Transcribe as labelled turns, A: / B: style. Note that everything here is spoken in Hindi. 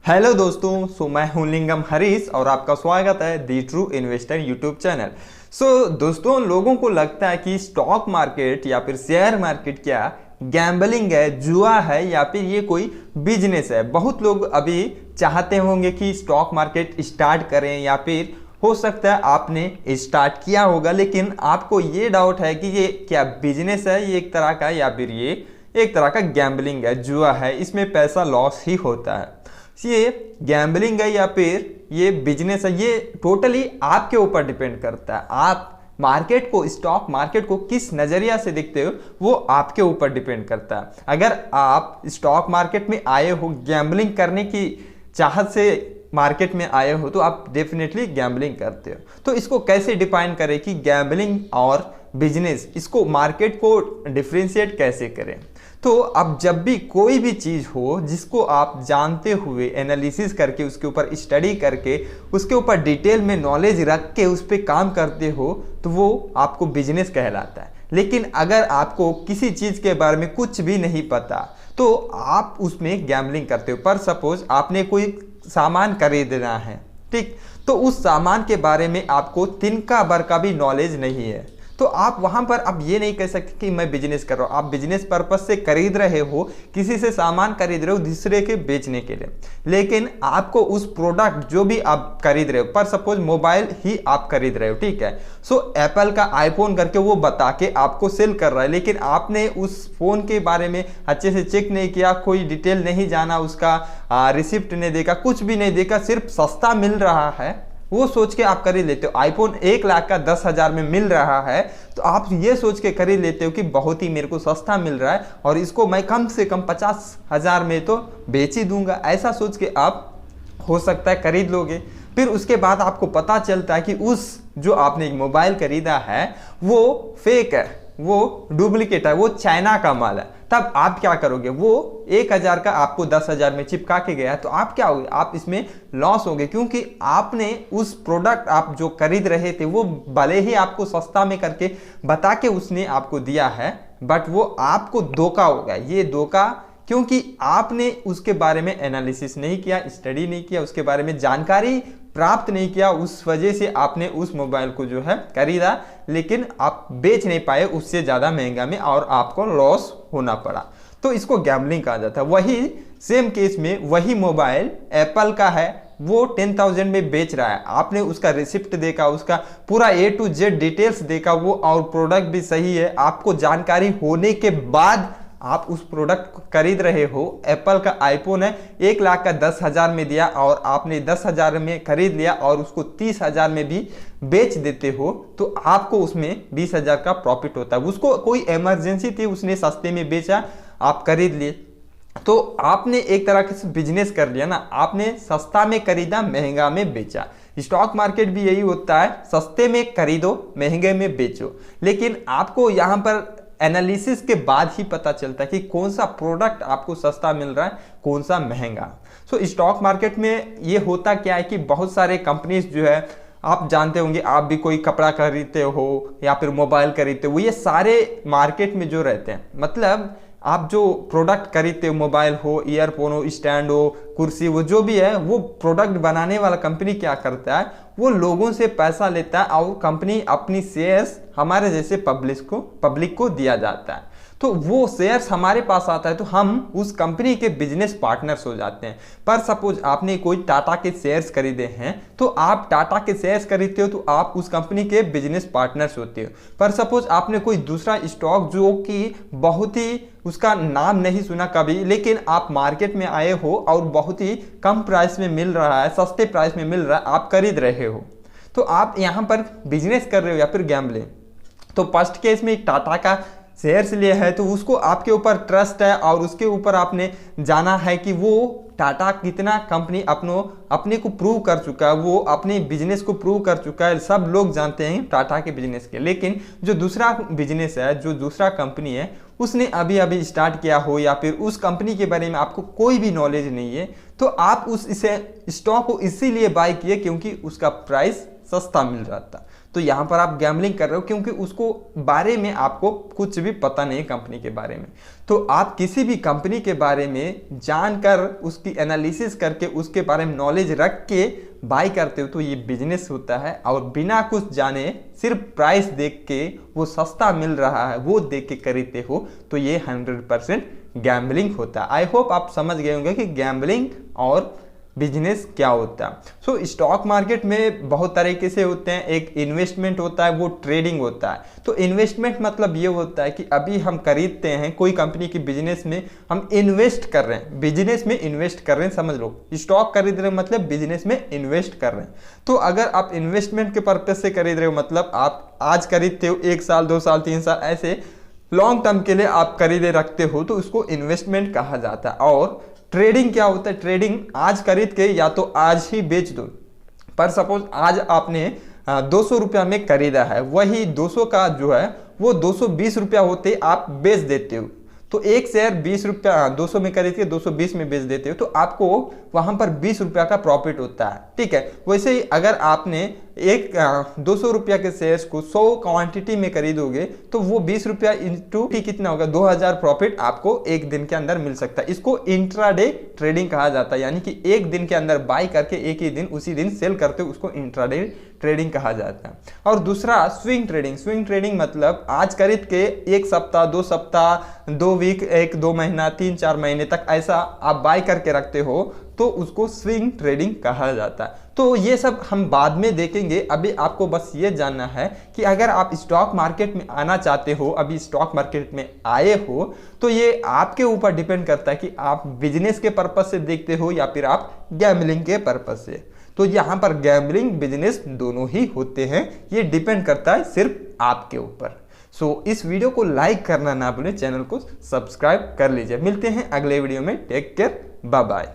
A: हेलो दोस्तों, मैं हूं लिंगम हरीश और आपका स्वागत है दी ट्रू इन्वेस्टर यूट्यूब चैनल। दोस्तों, लोगों को लगता है कि स्टॉक मार्केट या फिर शेयर मार्केट क्या गैम्बलिंग है, जुआ है या फिर ये कोई बिजनेस है। बहुत लोग अभी चाहते होंगे कि स्टॉक मार्केट स्टार्ट करें या फिर हो सकता है आपने स्टार्ट किया होगा, लेकिन आपको ये डाउट है कि ये क्या बिजनेस है ये एक तरह का, या फिर ये एक तरह का गैम्बलिंग है, जुआ है, इसमें पैसा लॉस ही होता है। ये गैम्बलिंग है या फिर ये बिजनेस है, ये टोटली आपके ऊपर डिपेंड करता है। आप मार्केट को, स्टॉक मार्केट को किस नजरिया से देखते हो वो आपके ऊपर डिपेंड करता है। अगर आप स्टॉक मार्केट में आए हो गैम्बलिंग करने की चाहत से मार्केट में आए हो तो आप डेफिनेटली गैम्बलिंग करते हो। तो इसको कैसे डिफाइन करें कि गैम्बलिंग और बिजनेस, इसको मार्केट को डिफ्रेंशिएट कैसे करें। तो अब जब भी कोई भी चीज़ हो जिसको आप जानते हुए एनालिसिस करके, उसके ऊपर स्टडी करके, उसके ऊपर डिटेल में नॉलेज रख के उस पर काम करते हो तो वो आपको बिजनेस कहलाता है। लेकिन अगर आपको किसी चीज़ के बारे में कुछ भी नहीं पता तो आप उसमें गैम्बलिंग करते हो। पर सपोज आपने कोई सामान खरीदना है, ठीक, तो उस सामान के बारे में आपको तिनका भर का भी नॉलेज नहीं है, तो आप वहां पर अब ये नहीं कह सकते कि मैं बिजनेस कर रहा हूं। आप बिजनेस पर्पज से खरीद रहे हो, किसी से सामान खरीद रहे हो दूसरे के बेचने के लिए, लेकिन आपको उस प्रोडक्ट जो भी आप खरीद रहे हो, पर सपोज मोबाइल ही आप खरीद रहे हो, ठीक है, एप्पल का आईफोन करके वो बता के आपको सेल कर रहा है, लेकिन आपने उस फोन के बारे में अच्छे से चेक नहीं किया, कोई डिटेल नहीं जाना, उसका रिसिप्ट नहीं देखा, कुछ भी नहीं देखा, सिर्फ सस्ता मिल रहा है वो सोच के आप खरीद लेते हो। आईफोन 1 लाख का 10,000 में मिल रहा है तो आप ये सोच के खरीद लेते हो कि बहुत ही मेरे को सस्ता मिल रहा है और इसको मैं कम से कम 50,000 में तो बेच ही दूंगा, ऐसा सोच के आप हो सकता है खरीद लोगे। फिर उसके बाद आपको पता चलता है कि उस जो आपने एक मोबाइल खरीदा है वो फेक है, वो डुप्लीकेट है, वो चाइना का माल है। तब आप क्या करोगे? वो 1,000 का आपको 10,000 में चिपका के गया तो आप क्या होगे? आप इसमें लॉस होगे, क्योंकि आपने उस प्रोडक्ट आप जो खरीद रहे थे वो भले ही आपको सस्ता में करके बता के उसने आपको दिया है, बट वो आपको धोखा होगा। ये धोखा क्योंकि आपने उसके बारे में एनालिसिस नहीं किया, स्टडी नहीं किया, उसके बारे में जानकारी प्राप्त नहीं किया, उस वजह से आपने उस मोबाइल को जो है खरीदा, लेकिन आप बेच नहीं पाए उससे ज़्यादा महंगा में और आपको लॉस होना पड़ा। तो इसको गैम्बलिंग कहा जाता है। वही सेम केस में वही मोबाइल एप्पल का है, वो 10,000 में बेच रहा है, आपने उसका रिसिप्ट देखा, उसका पूरा A to Z डिटेल्स देखा, वो और प्रोडक्ट भी सही है, आपको जानकारी होने के बाद आप उस प्रोडक्ट खरीद रहे हो। एप्पल का आईफोन है, 1 लाख का 10,000 में दिया और आपने 10,000 में खरीद लिया और उसको 30,000 में भी बेच देते हो तो आपको उसमें 20,000 का प्रॉफिट होता है। उसको कोई इमरजेंसी थी, उसने सस्ते में बेचा, आप खरीद लिए, तो आपने एक तरह से बिजनेस कर लिया ना। आपने सस्ता में खरीदा, महंगा में बेचा। स्टॉक मार्केट भी यही होता है, सस्ते में खरीदो, महंगे में बेचो। लेकिन आपको यहाँ पर एनालिसिस के बाद ही पता चलता है कि कौन सा प्रोडक्ट आपको सस्ता मिल रहा है, कौन सा महंगा। स्टॉक मार्केट में ये होता क्या है कि बहुत सारे कंपनीज जो है, आप जानते होंगे, आप भी कोई कपड़ा खरीदते हो या फिर मोबाइल खरीदते हो, ये सारे मार्केट में जो रहते हैं, मतलब आप जो प्रोडक्ट खरीदते हो, मोबाइल हो, ईयरफोन हो, स्टैंड हो, कुर्सी, वो जो भी है, वो प्रोडक्ट बनाने वाला कंपनी क्या करता है, वो लोगों से पैसा लेता है और कंपनी अपनी शेयर्स हमारे जैसे पब्लिक को दिया जाता है। तो वो शेयर्स हमारे पास आता है तो हम उस कंपनी के बिजनेस पार्टनर्स हो जाते हैं। पर सपोज आपने कोई टाटा के शेयर्स खरीदे हैं तो आप टाटा के शेयर्स खरीदते हो तो आप उस कंपनी के बिजनेस पार्टनर्स होते हो। पर सपोज आपने कोई दूसरा स्टॉक जो कि बहुत ही उसका नाम नहीं सुना कभी, लेकिन आप मार्केट में आए हो और बहुत ही कम प्राइस में मिल रहा है, सस्ते प्राइस में मिल रहा है, आप खरीद रहे हो, तो आप यहाँ पर बिजनेस कर रहे हो या फिर गैम्बलिंग। तो फर्स्ट केस में टाटा का शेयर्स लिए है तो उसको आपके ऊपर ट्रस्ट है और उसके ऊपर आपने जाना है कि वो टाटा कितना कंपनी अपने को प्रूव कर चुका है, वो अपने बिजनेस को प्रूव कर चुका है, सब लोग जानते हैं टाटा के बिजनेस के। लेकिन जो दूसरा बिजनेस है, जो दूसरा कंपनी है, उसने अभी अभी स्टार्ट किया हो या फिर उस कंपनी के बारे में आपको कोई भी नॉलेज नहीं है, तो आप उस इसे स्टॉक को इसीलिए बाय किए क्योंकि उसका प्राइस सस्ता मिल जाता। तो यहाँ पर आप गैम्बलिंग कर रहे हो क्योंकि उसको बारे में आपको कुछ भी पता नहीं कंपनी के बारे में। तो आप किसी भी कंपनी के बारे में जानकर उसकी एनालिसिस करके उसके बारे में नॉलेज रख के बाय करते हो तो ये बिजनेस होता है। और बिना कुछ जाने सिर्फ प्राइस देख के वो सस्ता मिल रहा है वो देख के खरीदते हो तो ये 100% गैम्बलिंग होता है। आई होप आप समझ गए होंगे कि गैम्बलिंग और बिजनेस क्या होता है। सो स्टॉक मार्केट में बहुत तरीके से होते हैं। एक इन्वेस्टमेंट होता है, वो ट्रेडिंग होता है। तो इन्वेस्टमेंट मतलब ये होता है कि अभी हम खरीदते हैं कोई कंपनी की बिजनेस में, हम इन्वेस्ट कर रहे हैं, बिजनेस में इन्वेस्ट कर रहे हैं, समझ लो। स्टॉक खरीद रहे हैं मतलब बिजनेस में इन्वेस्ट कर रहे हैं। तो अगर आप इन्वेस्टमेंट के पर्पज से खरीद रहे हो मतलब आप आज खरीदते हो 1 साल 2 साल 3 साल ऐसे लॉन्ग टर्म के लिए आप खरीदे रखते हो तो उसको इन्वेस्टमेंट कहा जाता है। और ट्रेडिंग क्या होता है? ट्रेडिंग आज खरीद के या तो आज ही बेच दो। पर सपोज आज आपने 200 रुपया में खरीदा है, वही 200 का जो है वो 220 रुपया होते आप बेच देते हो। तो एक शेयर 20 रुपया 200 में खरीद के 220 में बेच देते हो तो आपको वहां पर 20 रुपया का प्रॉफिट होता है। ठीक है, वैसे ही अगर आपने एक 200 रुपया के शेयर्स को 100 क्वांटिटी में खरीदोगे तो वो 20 रुपया इंटू कितना होगा 2000 प्रॉफिट आपको एक दिन के अंदर मिल सकता है। इसको इंट्राडे ट्रेडिंग कहा जाता है, यानी कि एक दिन के अंदर बाय करके एक ही दिन उसी दिन सेल करते हो, उसको इंट्राडे ट्रेडिंग कहा जाता है। और दूसरा स्विंग ट्रेडिंग। स्विंग ट्रेडिंग मतलब आज खरीद के 1 सप्ताह 2 सप्ताह 2 वीक 1-2 महीना 3-4 महीने तक ऐसा आप बाय करके रखते हो तो उसको स्विंग ट्रेडिंग कहा जाता है। तो ये सब हम बाद में देखेंगे। अभी आपको बस ये जानना है कि अगर आप स्टॉक मार्केट में आना चाहते हो, अभी स्टॉक मार्केट में आए हो तो ये आपके ऊपर डिपेंड करता है कि आप बिजनेस के पर्पज से देखते हो या फिर आप गैम्बलिंग के पर्पज से। तो यहाँ पर गैम्बलिंग बिजनेस दोनों ही होते हैं, ये डिपेंड करता है सिर्फ आपके ऊपर। सो इस वीडियो को लाइक करना ना भूलें, चैनल को सब्सक्राइब कर लीजिए। मिलते हैं अगले वीडियो में। Take care, bye bye.